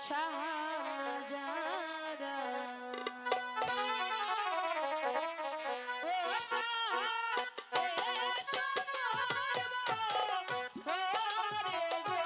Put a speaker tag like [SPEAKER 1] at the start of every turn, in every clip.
[SPEAKER 1] শাহজাদা ও শাহ এসো মারবো ওরে গো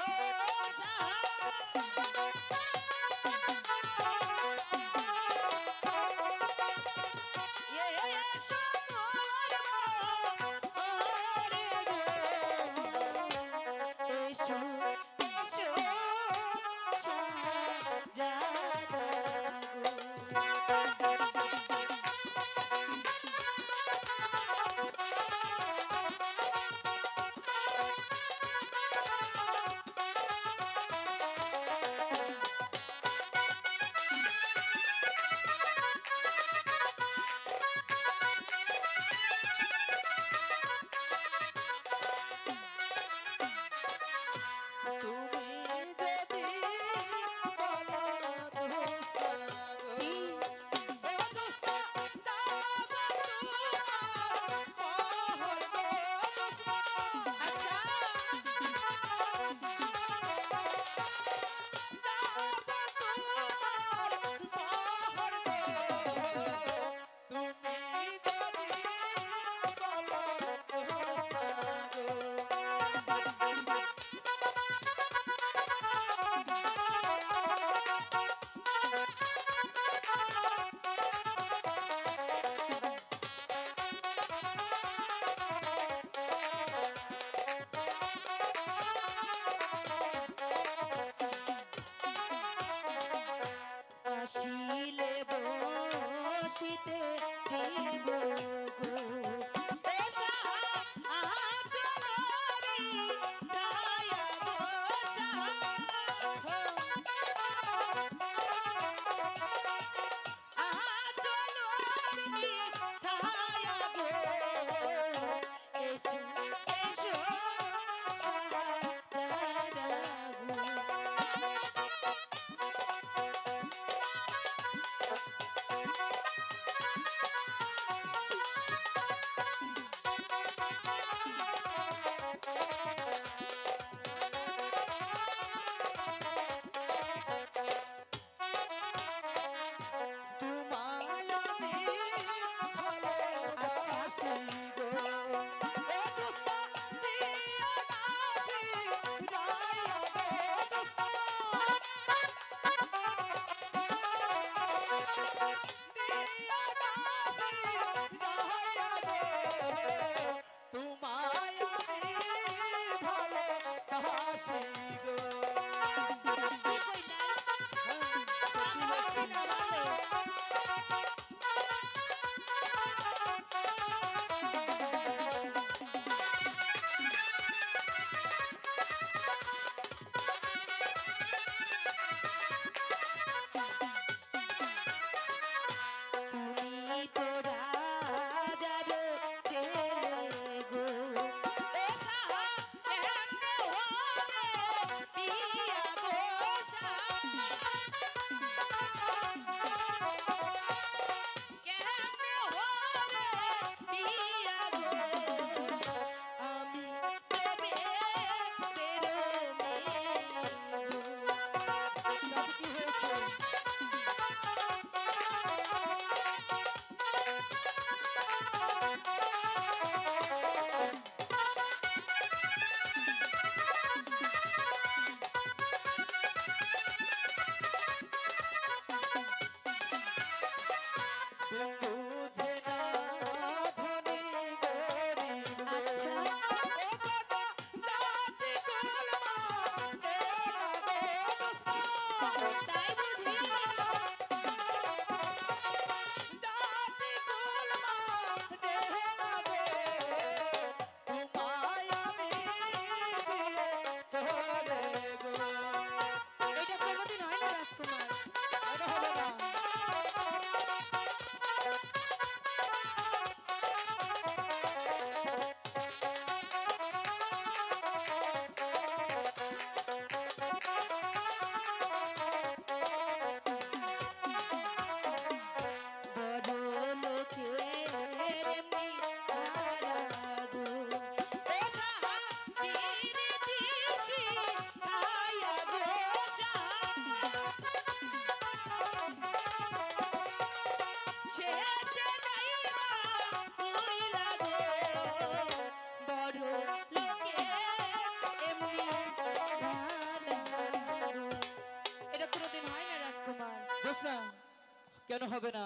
[SPEAKER 2] কেন হবে না?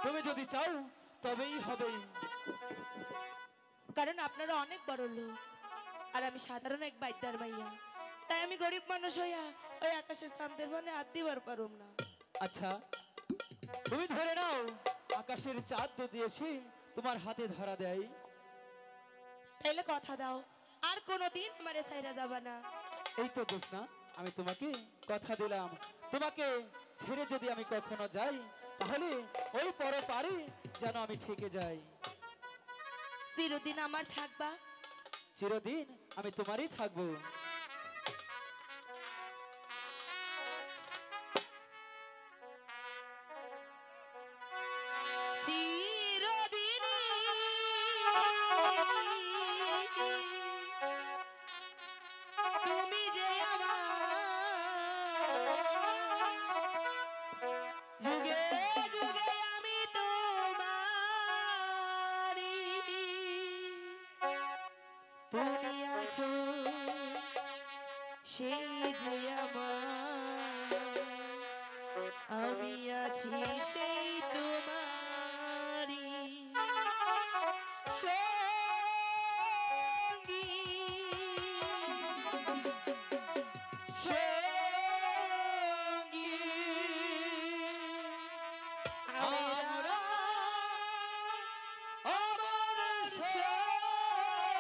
[SPEAKER 2] তুমি যদি চাও তবেই হবে।
[SPEAKER 1] কারণ আপনারা অনেক বড় লোক আর আমি সাধারণ এক বাইদার মাইয়া, তাই আমি গরিব মানুষ হইয়া ওই আকাশের চাঁদের বনে হাত দিবার পারুম না।
[SPEAKER 2] আচ্ছা, তুমি ধরে নাও আকাশের চাঁদ যদি এসে তোমার হাতে ধরা দেয়,
[SPEAKER 1] তাইলে কথা দাও আর কোনোদিন আমারে ছাইরা যাবা না।
[SPEAKER 2] এই তো দোষ না, আমি তোমাকে কথা দিলাম, তোমাকে ছেড়ে যদি আমি কখনো যাই তাহলে ওই পরপারে যেন আমি থেকে যাই।
[SPEAKER 1] চিরদিন আমার থাকবা?
[SPEAKER 2] চিরদিন আমি তোমারই থাকবো।
[SPEAKER 1] তুমি যে আমার যুগে যুগে আমি তোমারি, তুমি আছো সেই যে আমার, আমি আছি সেই তোমারি সঙ্গী।
[SPEAKER 2] আমরা আমার সঙ্গী।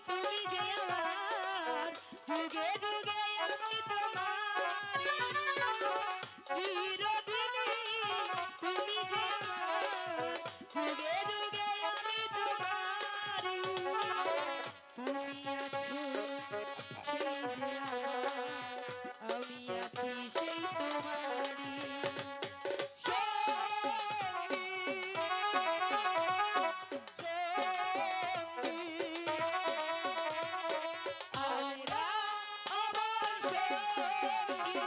[SPEAKER 1] তুমি যে আমার যুগে যুগে আমি তোমারি, চিরদিনই তুমি যে আমার যুগে যুগে আমি তোমারি, তুমি আছো সেই যে আমার, আমি আছি সেই তোমারি আমরা আমার সঙ্গী।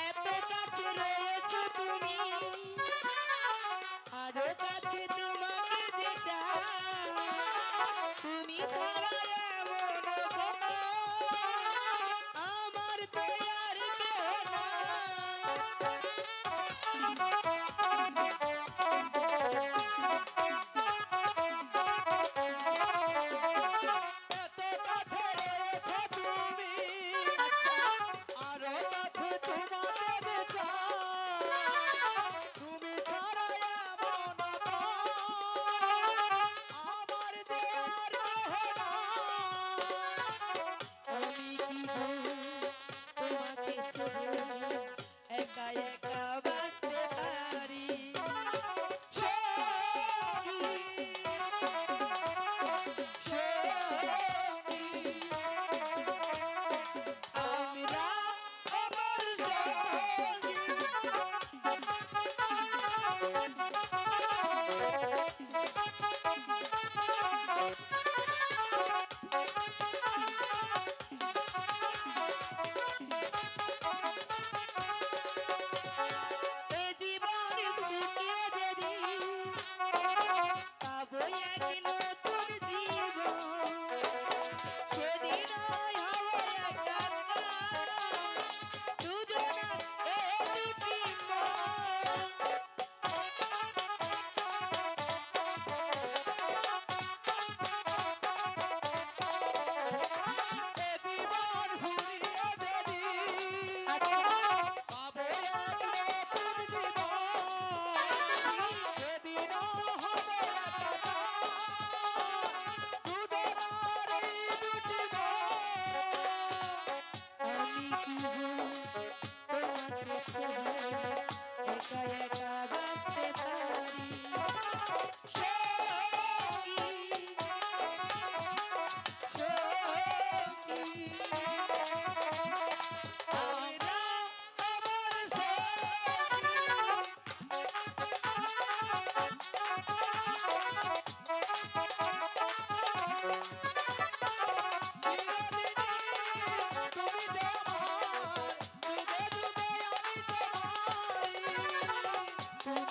[SPEAKER 1] এত কাছে রয়েছো তুমি, আরো কাছে তোমাকে যে চাই, তুমি ছাড়া এমন কোনো আমার তো আর কেউ
[SPEAKER 2] এত কাছে রয়েছো তুমি, আরো কাছে তোমাকে চাই, তুমি ছাড়া এমন আমার যে আর কেহ নাই।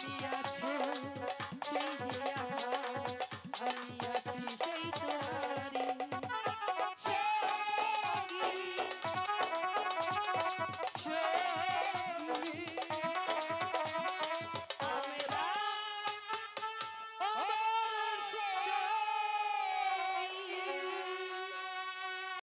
[SPEAKER 2] দিয়া